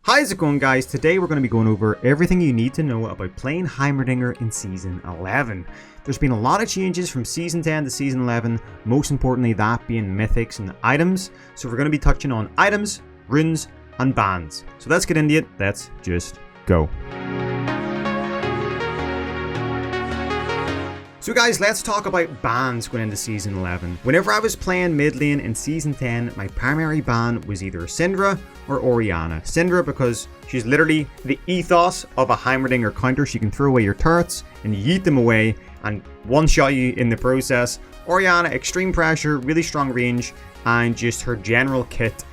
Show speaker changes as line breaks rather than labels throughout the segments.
How's it going, guys? Today we're going to be going over everything you need to know about playing Heimerdinger in Season 11. There's been a lot of changes from Season 10 to Season 11, most importantly that being mythics and items. So we're going to be touching on items, runes, and bans. So let's get into it. Let's just go. So guys, let's talk about bans going into Season 11. Whenever I was playing mid lane in Season 10, my primary ban was either Syndra or Orianna. Syndra because she's literally the ethos of a Heimerdinger counter. She can throw away your turrets and yeet them away and one-shot you in the process. Orianna, extreme pressure, really strong range, and just her general kit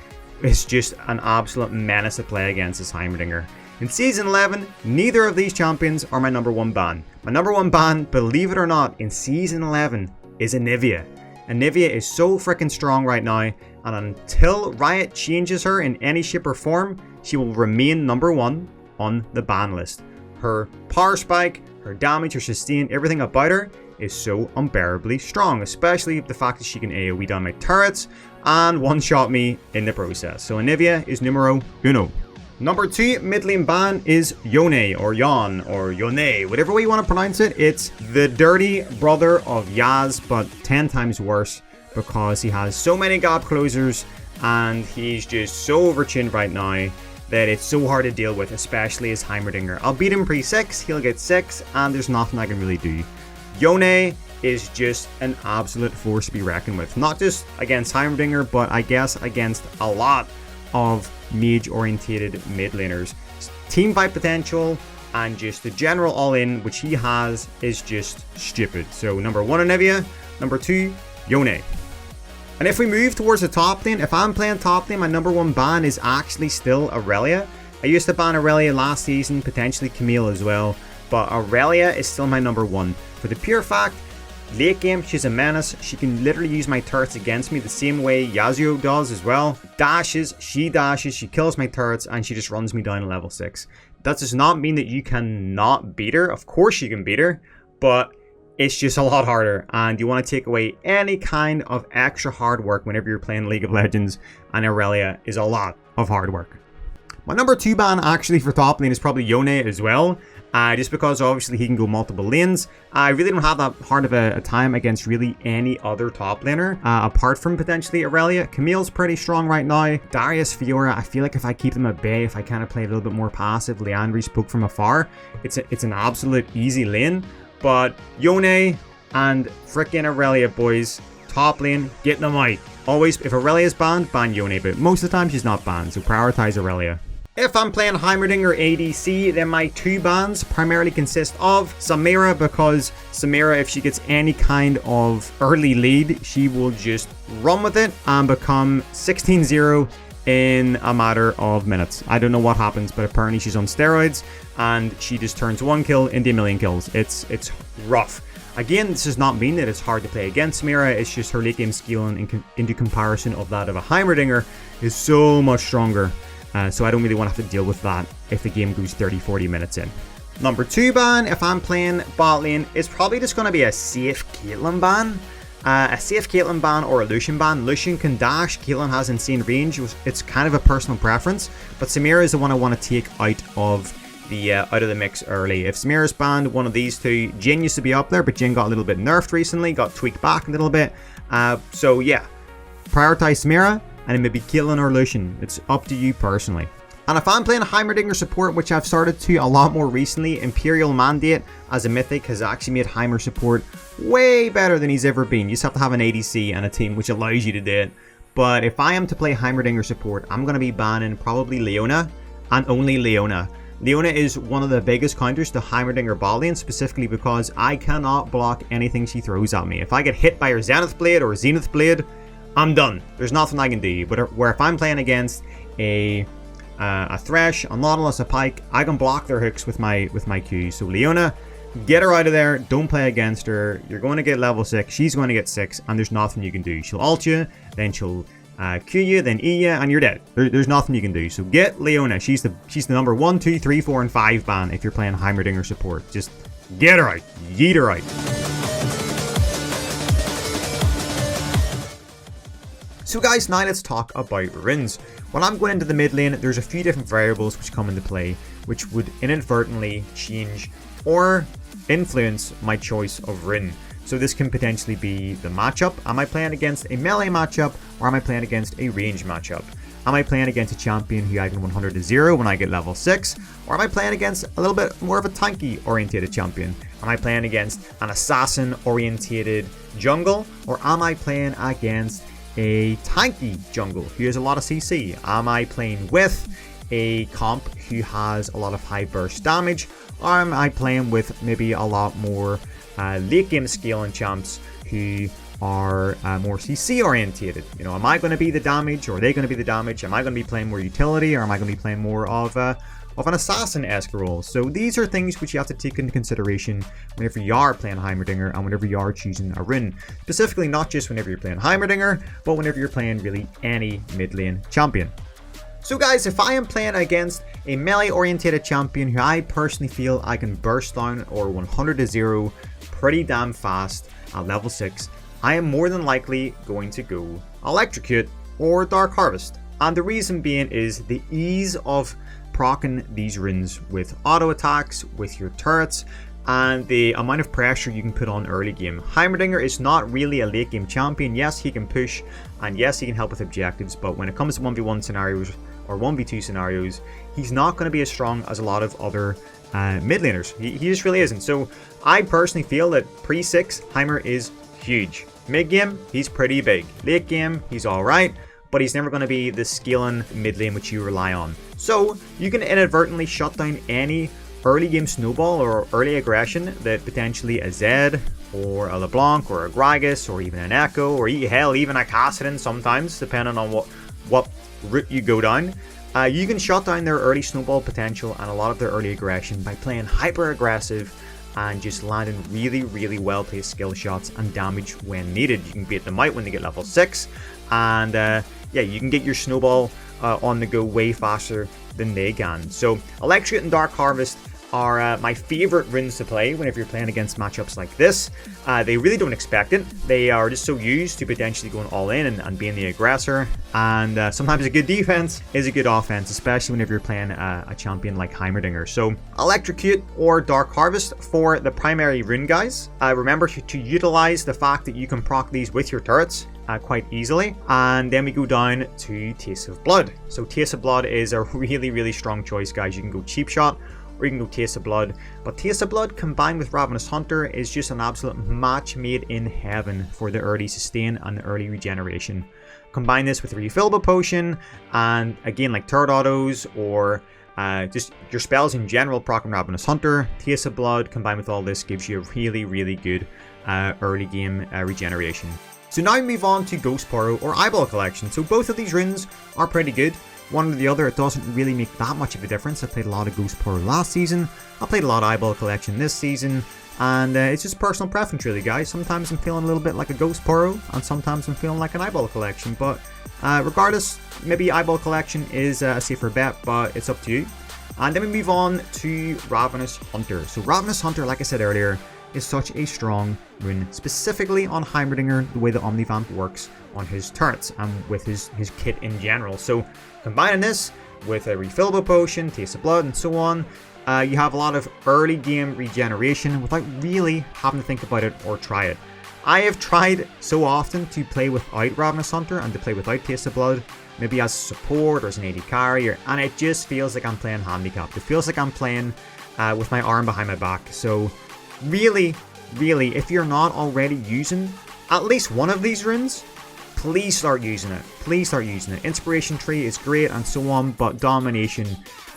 is just an absolute menace to play against this Heimerdinger. In Season 11, neither of these champions are my number one ban. My number one ban, believe it or not, in Season 11 is Anivia. Anivia is so freaking strong right now, and until Riot changes her in any shape or form, she will remain number one on the ban list. Her power spike, her damage, her sustain, everything about her is so unbearably strong, especially the fact that she can AoE down my turrets and one-shot me in the process. So Anivia is numero uno. Number 2 mid-lane ban is Yone, or Yon, or Yone, whatever way you want to pronounce it. It's the dirty brother of Yaz, but 10 times worse because he has so many gap closers and he's just so overchinned right now that it's so hard to deal with, especially as Heimerdinger. I'll beat him pre-6, he'll get 6, and there's nothing I can really do. Yone is just an absolute force to be reckoned with, not just against Heimerdinger, but I guess against a lot of mage-orientated mid laners. Team fight potential and just the general all-in which he has is just stupid. So number 1 Anivia, number 2 Yone. And if we move towards the top lane, if I'm playing top lane, my number 1 ban is actually still Aurelia. I used to ban Aurelia last season, potentially Camille as well, but Aurelia is still my number 1 for the pure fact late game, she's a menace. She can literally use my turrets against me the same way Yasuo does as well. Dashes, she kills my turrets, and she just runs me down to level 6. That does not mean that you cannot beat her. Of course you can beat her, but it's just a lot harder, and you want to take away any kind of extra hard work whenever you're playing League of Legends, and Aurelia is a lot of hard work. My number 2 ban actually for top lane is probably Yone as well. Just because obviously he can go multiple lanes. I really don't have that hard of a time against really any other top laner apart from potentially Aurelia. Camille's pretty strong right now. Darius, Fiora, I feel like if I keep them at bay, if I kind of play a little bit more passive, Leandri's poke from afar, it's an absolute easy lane. But Yone and frickin' Aurelia, boys, top lane, get them out. Always, if Aurelia's banned, ban Yone, but most of the time she's not banned, so prioritize Aurelia. If I'm playing Heimerdinger ADC, then my 2 bans primarily consist of Samira, because Samira, if she gets any kind of early lead, she will just run with it and become 16-0 in a matter of minutes. I don't know what happens, but apparently she's on steroids and she just turns 1 kill into a million kills. It's rough. Again, this does not mean that it's hard to play against Samira, it's just her late game skill into comparison of that of a Heimerdinger is so much stronger. So I don't really want to have to deal with that if the game goes 30-40 minutes in. Number 2 ban, if I'm playing bot lane, is probably just going to be a safe Caitlyn ban. A safe Caitlyn ban or a Lucian ban. Lucian can dash, Caitlyn has insane range. It's kind of a personal preference, but Samira is the one I want to take out of the mix early. If Samira's banned, one of these 2, Jhin used to be up there, but Jhin got a little bit nerfed recently, got tweaked back a little bit. So yeah, prioritize Samira. And it may be Caitlyn or Lucian. It's up to you personally. And if I'm playing Heimerdinger support, which I've started to a lot more recently, Imperial Mandate as a mythic has actually made Heimer support way better than he's ever been. You just have to have an ADC and a team which allows you to do it. But if I am to play Heimerdinger support, I'm going to be banning probably Leona and only Leona. Leona is one of the biggest counters to Heimerdinger bot lane, specifically because I cannot block anything she throws at me. If I get hit by her Zenith Blade or Zenith Blade, I'm done. There's nothing I can do. But where if I'm playing against a Thresh, a Nautilus, a Pike, I can block their hooks with my Q. So Leona, get her out of there. Don't play against her. You're going to get level 6. She's going to get 6, and there's nothing you can do. She'll ult you, then she'll Q you, then E you, and you're dead. There's nothing you can do. So get Leona. She's the number 1, 2, 3, 4, and 5 ban if you're playing Heimerdinger support. Just get her out. Yeet her out. So guys, now let's talk about runes. When I'm going into the mid lane, there's a few different variables which come into play, which would inadvertently change or influence my choice of rune. So this can potentially be the matchup. Am I playing against a melee matchup, or am I playing against a range matchup? Am I playing against a champion who I can 100 to 0 when I get level 6? Or am I playing against a little bit more of a tanky orientated champion? Am I playing against an assassin orientated jungle? Or am I playing against a tanky jungle who has a lot of CC? Am I playing with a comp who has a lot of high burst damage? Or am I playing with maybe a lot more late game scaling champs who are more CC orientated? You know, am I going to be the damage, or are they going to be the damage? Am I going to be playing more utility, or am I going to be playing more of an assassin-esque role? So these are things which you have to take into consideration whenever you are playing Heimerdinger and whenever you are choosing a rune. Specifically, not just whenever you're playing Heimerdinger, but whenever you're playing really any mid lane champion. So guys, if I am playing against a melee orientated champion who I personally feel I can burst down or 100 to 0 pretty damn fast at level 6, I am more than likely going to go Electrocute or Dark Harvest. And the reason being is the ease of proccing these runes with auto attacks, with your turrets, and the amount of pressure you can put on early game. Heimerdinger is not really a late game champion. Yes, he can push, and yes, he can help with objectives, but when it comes to 1v1 scenarios or 1v2 scenarios, he's not going to be as strong as a lot of other mid laners. He just really isn't. So I personally feel that pre-6, Heimer is huge. Mid game, he's pretty big. Late game, he's alright, but he's never going to be the scaling mid lane which you rely on. So you can inadvertently shut down any early game snowball or early aggression that potentially a Zed or a LeBlanc or a Gragas or even an Echo or hell, even a Kassadin sometimes, depending on what route you go down. You can shut down their early snowball potential and a lot of their early aggression by playing hyper aggressive and just landing really, really well placed skill shots and damage when needed. You can bait them out when they get level 6, and yeah, you can get your snowball on the go way faster than they can. So Electrocute and Dark Harvest are my favorite runes to play whenever you're playing against matchups like this. They really don't expect it. They are just so used to potentially going all in and being the aggressor, and sometimes a good defense is a good offense, especially whenever you're playing a champion like Heimerdinger. So Electrocute or Dark Harvest for the primary rune guys. Remember to utilize the fact that you can proc these with your turrets quite easily. And then we go down to Taste of Blood. So Taste of Blood is a really, really strong choice, guys. You can go Cheap Shot, or you can go Taste of Blood. But Taste of Blood combined with Ravenous Hunter is just an absolute match made in heaven for the early sustain and the early regeneration. Combine this with a refillable potion, and again, like turret autos or just your spells in general, proc and Ravenous Hunter. Taste of Blood combined with all this gives you a really, really good early game regeneration. So now we move on to Ghost Poro or Eyeball Collection. So both of these runes are pretty good. One or the other, it doesn't really make that much of a difference. I played a lot of Ghost Poro last season. I played a lot of Eyeball Collection this season. And it's just personal preference really, guys. Sometimes I'm feeling a little bit like a Ghost Poro, and sometimes I'm feeling like an Eyeball Collection. But regardless, maybe Eyeball Collection is a safer bet, but it's up to you. And then we move on to Ravenous Hunter. So Ravenous Hunter, like I said earlier, is such a strong rune, specifically on Heimerdinger, the way the Omnivamp works on his turrets and with his kit in general. So combining this with a refillable potion, Taste of Blood, and so on, you have a lot of early game regeneration without really having to think about it or try it. I have tried so often to play without Ravenous Hunter and to play without Taste of Blood, maybe as support or as an AD carry, and it just feels like I'm playing handicapped. It feels like I'm playing with my arm behind my back. So really, if you're not already using at least one of these runes, please start using it. Please start using it. Inspiration Tree is great and so on, but Domination,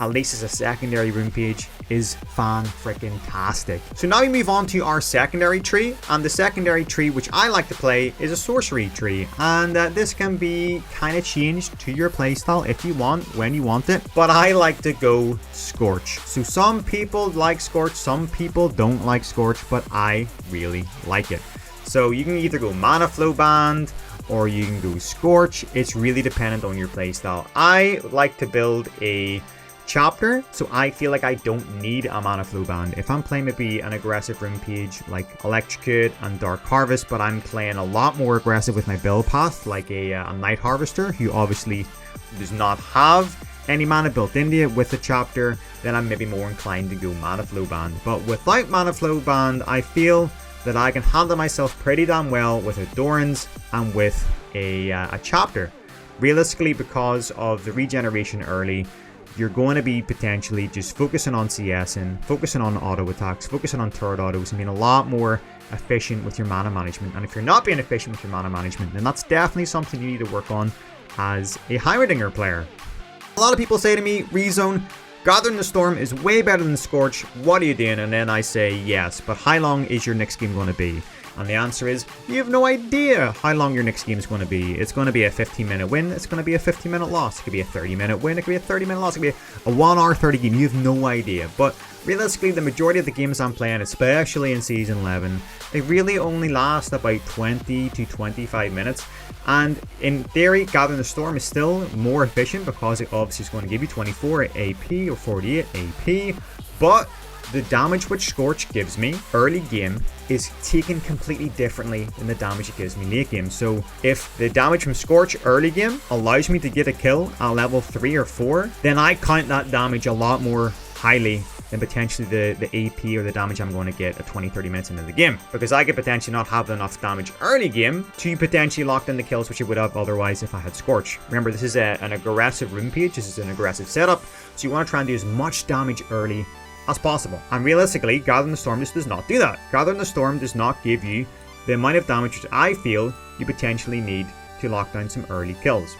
at least as a secondary rune page, is fan-freaking-tastic. So now we move on to our secondary tree, and the secondary tree which I like to play is a sorcery tree, and this can be kind of changed to your playstyle if you want, when you want it, but I like to go Scorch. So some people like Scorch, some people don't like Scorch, but I really like it. So you can either go Mana Flow Band, or you can go Scorch. It's really dependent on your playstyle. I like to build a chapter, so I feel like I don't need a mana flow band. If I'm playing maybe an aggressive rampage like Electrocute and Dark Harvest, but I'm playing a lot more aggressive with my build path like a Night Harvester, who obviously does not have any mana built into it with the chapter, then I'm maybe more inclined to go mana flow band. But without mana flow band, I feel that I can handle myself pretty damn well with a Doran's and with a chapter. Realistically, because of the regeneration early, you're going to be potentially just focusing on CS and focusing on auto attacks, focusing on turret autos, and being a lot more efficient with your mana management. And if you're not being efficient with your mana management, then that's definitely something you need to work on as a Heimerdinger player. A lot of people say to me, Rezone, Gathering the Storm is way better than Scorch, what are you doing? And then I say, yes, but how long is your next game going to be? And the answer is, you have no idea how long your next game is going to be. It's going to be a 15-minute win, it's going to be a 15-minute loss, it could be a 30-minute win, it could be a 30-minute loss, it could be a 1 hour 30 game, you have no idea. But realistically, the majority of the games I'm playing, especially in Season 11, they really only last about 20 to 25 minutes. And in theory, Gathering the Storm is still more efficient because it obviously is going to give you 24 AP or 48 AP. But the damage which Scorch gives me early game is taken completely differently than the damage it gives me late game. So if the damage from Scorch early game allows me to get a kill at level 3 or 4, then I count that damage a lot more highly than potentially the AP or the damage I'm going to get at 20-30 minutes into the game. Because I could potentially not have enough damage early game to potentially lock in the kills which I would have otherwise if I had Scorch. Remember, this is an aggressive rampage, this is an aggressive setup, so you want to try and do as much damage early as possible. And realistically, Gathering the Storm just does not do that. Gathering the Storm does not give you the amount of damage which I feel you potentially need to lock down some early kills.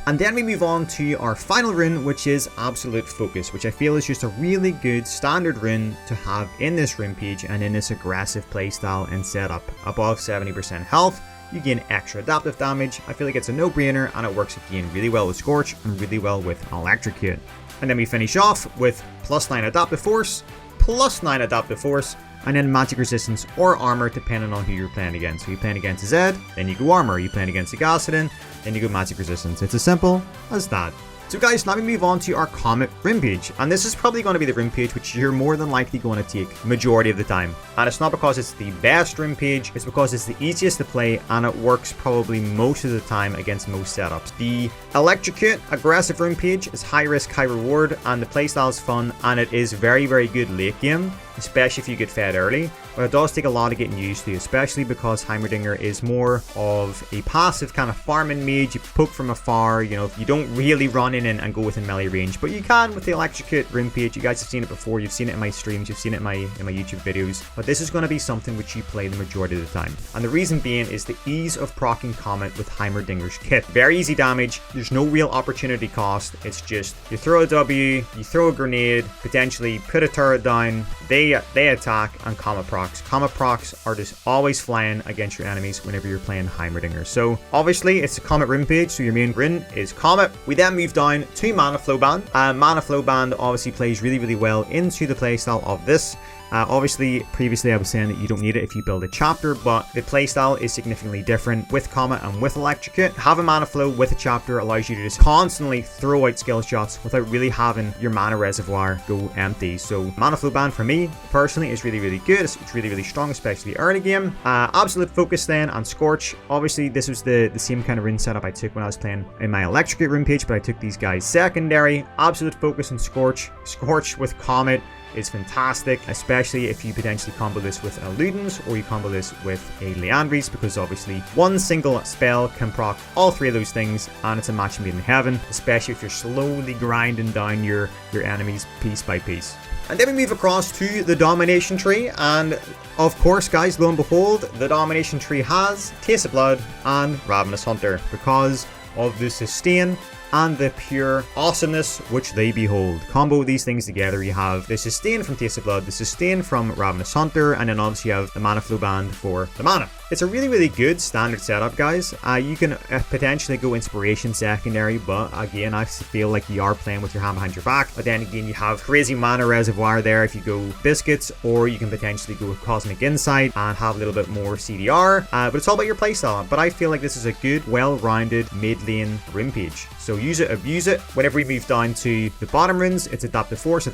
And then we move on to our final rune, which is Absolute Focus, which I feel is just a really good standard rune to have in this rampage and in this aggressive playstyle and setup. Above 70% health, you gain extra adaptive damage. I feel like it's a no-brainer, and it works again really well with Scorch and really well with Electrocute. And then we finish off with +9 adaptive force, +9 adaptive force, and then magic resistance or armor depending on who you're playing against. So you're playing against a Zed, then you go armor. You're playing against a Gassadin, then you go magic resistance. It's as simple as that. So guys, now we move on to our Comet rampage, and this is probably going to be the rampage which you're more than likely going to take majority of the time. And it's not because it's the best rampage, it's because it's the easiest to play and it works probably most of the time against most setups. The Electrocute aggressive rampage is high risk, high reward, and the playstyle is fun, and it is very, very good late game, especially if you get fed early. But it does take a lot of getting used to, especially because Heimerdinger is more of a passive kind of farming mage. You poke from afar, you know, you don't really run in and go within melee range, but you can with the Electrocute rampage. You guys have seen it before, you've seen it in my streams, you've seen it in my YouTube videos, but this is going to be something which you play the majority of the time. And the reason being is the ease of proccing Comet with Heimerdinger's kit. Very easy damage, there's no real opportunity cost, it's just you throw a W, you throw a grenade, potentially put a turret down, they attack, and Comet procs. Comet procs are just always flying against your enemies whenever you're playing Heimerdinger. So obviously it's a Comet rampage, so your main rune is Comet. We then move down to Mana Flow Band. Mana Flow Band obviously plays really, really well into the playstyle of this. Obviously, previously I was saying that you don't need it if you build a chapter, but the playstyle is significantly different with Comet and with Electrocute. Having Mana Flow with a chapter allows you to just constantly throw out skill shots without really having your mana reservoir go empty. So Mana Flow Band for me, personally, is really, really good. It's really, really strong, especially early game. Absolute Focus then and Scorch. Obviously, this was the same kind of rune setup I took when I was playing in my Electrocute rune page, but I took these guys secondary. Absolute Focus and Scorch. Scorch with Comet is fantastic, especially if you potentially combo this with a Ludens or you combo this with a Leandries, because obviously one single spell can proc all three of those things, and it's a match made in heaven, especially if you're slowly grinding down your enemies piece by piece. And then we move across to the Domination Tree, and of course guys, lo and behold, the Domination Tree has Taste of Blood and Ravenous Hunter because of the sustain and the pure awesomeness which they behold. Combo these things together, you have the sustain from Taste of Blood, the sustain from Ravenous Hunter, and then obviously you have the Mana Flow Band for the mana. It's a really, really good standard setup, guys. You can potentially go Inspiration secondary, but again, I feel like you are playing with your hand behind your back. But then again, you have crazy mana reservoir there if you go Biscuits, or you can potentially go Cosmic Insight and have a little bit more CDR. But it's all about your playstyle. But I feel like this is a good, well-rounded mid-lane rampage. So use it, abuse it. Whenever we move down to the bottom runes, it's Adapt the Force,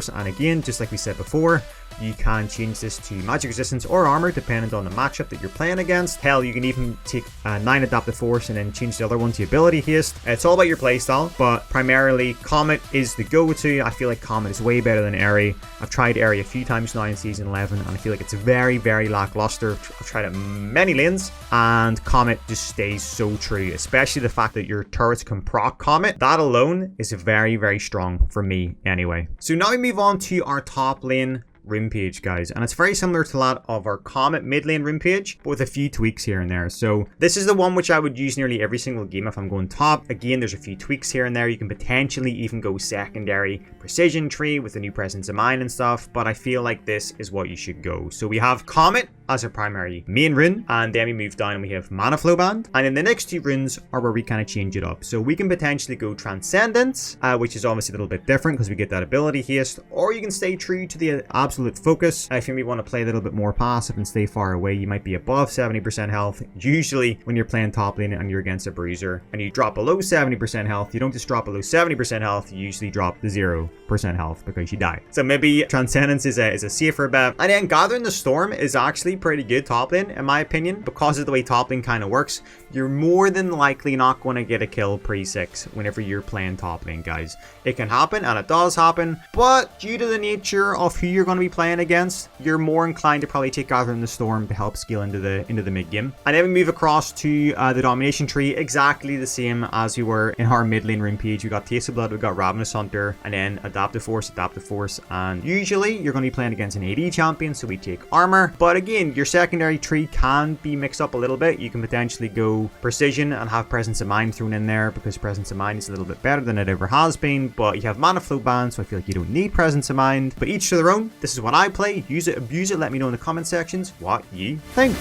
and again, just like we said before, you can change this to magic resistance or armor depending on the matchup that you're playing against. Hell, you can even take 9 Adaptive Force and then change the other one to ability haste. It's all about your playstyle, but primarily Comet is the go-to. I feel like Comet is way better than Airy. I've tried Airy a few times now in Season 11 and I feel like it's very, very lackluster. I've tried it many lanes and Comet just stays so true, especially the fact that your turrets can proc Comet. That alone is very, very strong for me anyway. So now we move on to our top lane rune page, guys, and it's very similar to that of our Comet mid lane rune page, but with a few tweaks here and there. So this is the one which I would use nearly every single game if I'm going top. Again, there's a few tweaks here and there. You can potentially even go secondary precision tree with the new presence of mind and stuff, but I feel like this is what you should go. So we have Comet as our primary main rune, and then we move down and we have Mana Flow Band, and then the next two runes are where we kind of change it up. So we can potentially go Transcendence, which is obviously a little bit different because we get that ability haste, or you can stay true to the absolute focus. If you maybe want to play a little bit more passive and stay far away, you might be above 70% health. Usually when you're playing top lane and you're against a bruiser and you drop below 70% health, you don't just drop below 70% health, you usually drop to 0% health because you die. So maybe Transcendence is a safer bet. And then Gathering the Storm is actually pretty good top lane in my opinion, because of the way top lane kind of works. You're more than likely not going to get a kill pre-6 whenever you're playing top lane, guys. It can happen and it does happen, but due to the nature of who you're going to be playing against, you're more inclined to probably take Gathering the Storm to help scale into the mid game. And then we move across to the domination tree, exactly the same as we were in our mid lane rune page. We got Taste of Blood, we got Ravenous Hunter, and then Adaptive Force, and usually you're going to be playing against an AD champion, so we take armor. But again, your secondary tree can be mixed up a little bit. You can potentially go precision and have Presence of Mind thrown in there because Presence of Mind is a little bit better than it ever has been, but you have Mana Flow Bans, so I feel like you don't need Presence of Mind. But each to their own. This is what I play. Use it, abuse it. Let me know in the comment sections what you think.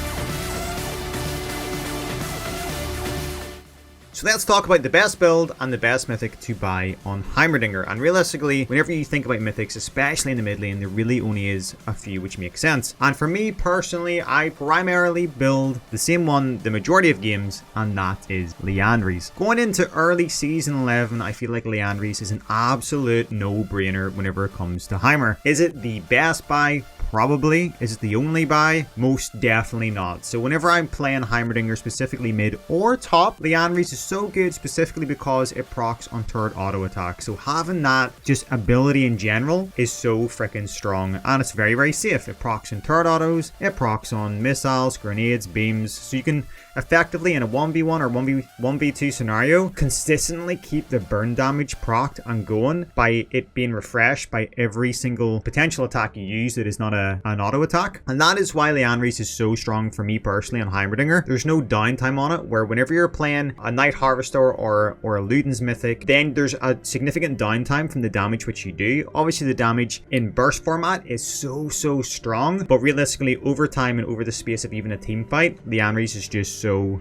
So let's talk about the best build and the best mythic to buy on Heimerdinger. And realistically, whenever you think about mythics, especially in the mid lane, there really only is a few which make sense. And for me personally, I primarily build the same one the majority of games, and that is Liandry's. Going into early season 11, I feel like Liandry's is an absolute no-brainer whenever it comes to Heimer. Is it the best buy? Probably. Is it the only buy? Most definitely not. So whenever I'm playing Heimerdinger, specifically mid or top, Liandry's is so good specifically because it procs on turret auto attack. So having that just ability in general is so freaking strong, and it's very, very safe. It procs on turret autos, it procs on missiles, grenades, beams, so you can effectively in a 1v1 or 1v2 scenario consistently keep the burn damage procced and going by it being refreshed by every single potential attack you use that is not an auto attack. And that is why Liandry's is so strong for me personally on Heimerdinger. There's no downtime on it, where whenever you're playing a Night Harvester or a Luden's Mythic, then there's a significant downtime from the damage which you do. Obviously the damage in burst format is so strong, but realistically over time and over the space of even a team fight, Liandry's is just so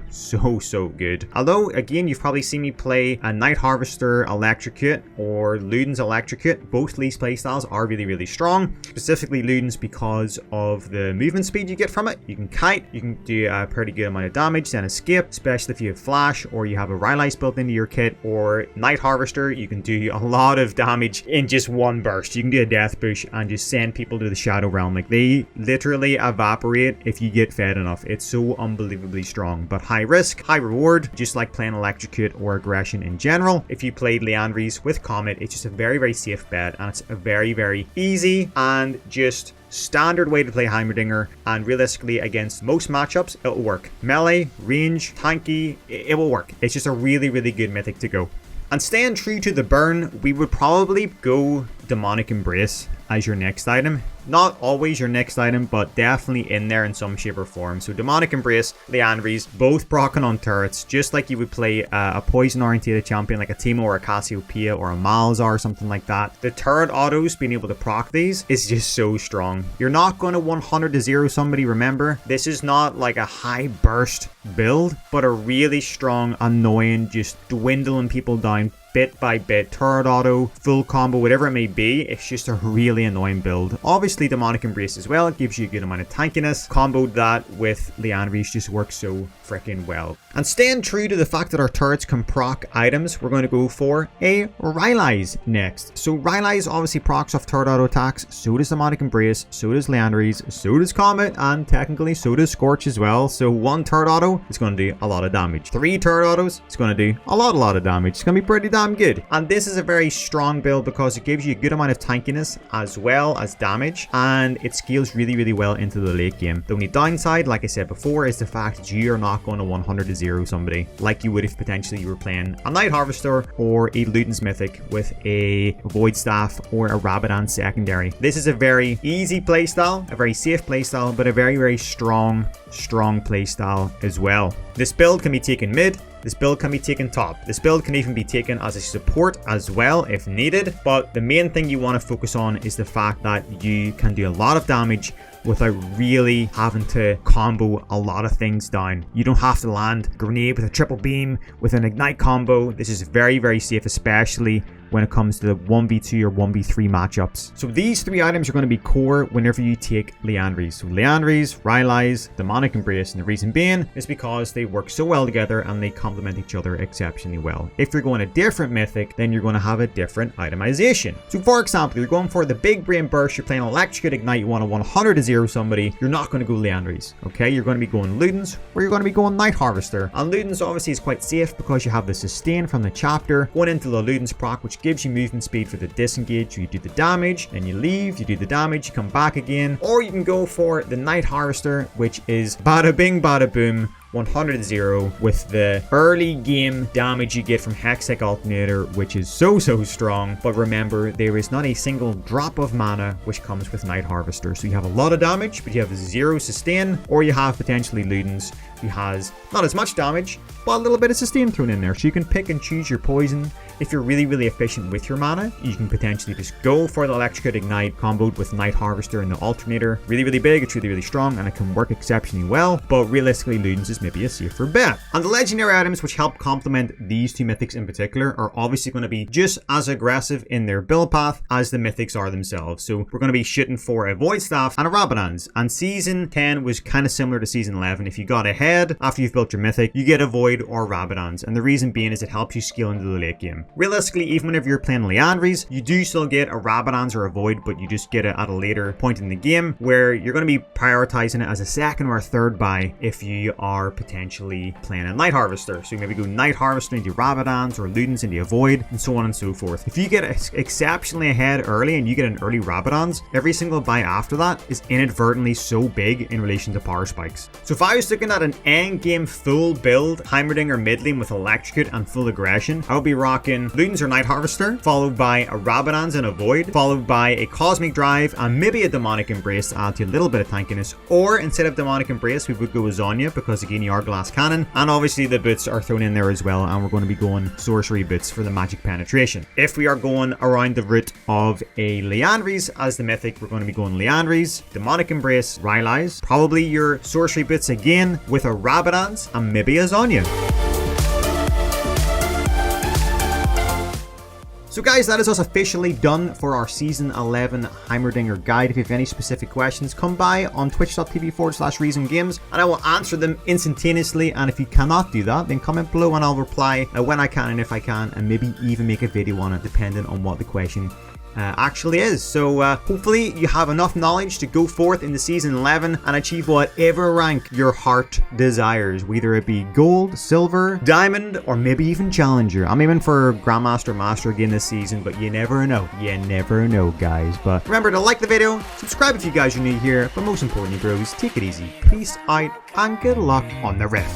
good. Although again, you've probably seen me play a Night Harvester Electrocute or Luden's Electrocute. Both these playstyles are really strong, specifically Luden's because of the movement speed you get from it. You can kite, you can do a pretty good amount of damage, then escape, especially if you have flash or you have a Rylai's built into your kit. Or Night Harvester, you can do a lot of damage in just one burst. You can do a death push and just send people to the Shadow Realm. Like, they literally evaporate if you get fed enough. It's so unbelievably strong, but high risk, high reward, just like playing Electrocute or Aggression in general. If you played Liandry's with Comet, it's just a very safe bet, and it's a very easy and just standard way to play Heimerdinger, and realistically against most matchups it'll work. Melee, range, tanky, it will work. It's just a really good mythic to go. And staying true to the burn, we would probably go Demonic Embrace as your next item. Not always your next item, but definitely in there in some shape or form. So Demonic Embrace, Liandry's, both proccing on turrets, just like you would play a poison oriented champion like a Teemo or a Cassiopeia or a Malzahar or something like that. The turret autos, being able to proc these, is just so strong. You're not going to 100 to 0 somebody, remember. This is not like a high burst build, but a really strong, annoying, just dwindling people down bit by bit, turret auto, full combo, whatever it may be. It's just a really annoying build. Obviously, Demonic Embrace as well. It gives you a good amount of tankiness. Comboed that with Liandry's just works so freaking well. And staying true to the fact that our turrets can proc items, we're going to go for a Rylai's next. So Rylai's obviously procs off turret auto attacks, so does Demonic Embrace, so does Liandry's, so does Comet, and technically so does Scorch as well. So one turret auto is going to do a lot of damage. 3 turret autos, it's going to do a lot of damage. It's going to be pretty damn good. And this is a very strong build because it gives you a good amount of tankiness as well as damage, and it scales really well into the late game. The only downside, like I said before, is the fact that you are not going to 100 to 0 somebody like you would if potentially you were playing a Night Harvester or a Luden's Mythic with a Void Staff or a Rabadon secondary. This is a very easy playstyle, a very safe playstyle, but a very strong playstyle as well. This build can be taken mid, this build can be taken top, this build can even be taken as a support as well if needed, but the main thing you want to focus on is the fact that you can do a lot of damage without really having to combo a lot of things down. You don't have to land a grenade with a triple beam with an ignite combo. This is very safe, especially when it comes to the 1v2 or 1v3 matchups. So these 3 items are going to be core whenever you take Liandry's. So Liandry's, Rylai's, Demonic Embrace, and the reason being is because they work so well together and they complement each other exceptionally well. If you're going a different Mythic, then you're going to have a different itemization. So for example, you're going for the big brain burst, you're playing Electrocute Ignite, you want to 100 to 0 somebody, you're not going to go Liandry's, okay? You're going to be going Luden's, or you're going to be going Night Harvester. And Luden's obviously is quite safe because you have the sustain from the chapter, going into the Luden's proc, which gives you movement speed for the disengage. So you do the damage, then you leave, you do the damage, you come back again. Or you can go for the Night Harvester, which is bada bing, bada boom, 100 to 0 with the early game damage you get from Hextech Alternator, which is so strong. But remember, there is not a single drop of mana which comes with Night Harvester. So you have a lot of damage, but you have 0 sustain, or you have potentially Luden's, who has not as much damage, but a little bit of sustain thrown in there. So you can pick and choose your poison. If you're really efficient with your mana, you can potentially just go for the Electrocute Ignite comboed with Night Harvester and the Alternator. Really big, it's really strong, and it can work exceptionally well, but realistically Luden's is maybe a safer bet. And the legendary items which help complement these 2 mythics in particular are obviously going to be just as aggressive in their build path as the mythics are themselves. So we're going to be shooting for a Void Staff and a Rabadon's, and Season 10 was kind of similar to Season 11. If you got ahead after you've built your mythic, you get a Void or Rabadon's, and the reason being is it helps you scale into the late game. Realistically, even whenever you're playing Liandry's, you do still get a Rabadon's or a Void, but you just get it at a later point in the game where you're going to be prioritizing it as a second or a third buy if you are potentially playing a Night Harvester. So you maybe go Night Harvester into Rabadon's or Luden's into a Void, and so on and so forth. If you get exceptionally ahead early and you get an early Rabadon's, every single buy after that is inadvertently so big in relation to power spikes. So if I was looking at an end game full build Heimerdinger mid lane with Electrocute and full aggression, I would be rocking Luden's or Night Harvester, followed by a Rabadon's and a Void, followed by a Cosmic Drive and maybe a Demonic Embrace to add to a little bit of tankiness. Or instead of Demonic Embrace, we would go with Zonya because again you are glass cannon, and obviously the boots are thrown in there as well, and we're going to be going sorcery boots for the magic penetration. If we are going around the route of a Liandry's as the mythic, we're going to be going Liandry's, Demonic Embrace, Rylai's, probably your sorcery boots again with a Rabadon's and maybe a Zonya. So guys, that is us officially done for our Season 11 Heimerdinger guide. If you have any specific questions, come by on twitch.tv/RezoneGAMES and I will answer them instantaneously. And if you cannot do that, then comment below and I'll reply when I can and if I can, and maybe even make a video on it depending on what the question actually is. So hopefully you have enough knowledge to go forth into Season 11 and achieve whatever rank your heart desires, whether it be gold, silver, diamond, or maybe even challenger. I'm aiming for Grandmaster Master again this season, but you never know. You never know, guys. But remember to like the video, subscribe if you guys are new here, but most importantly, bros, take it easy. Peace out and good luck on the riff.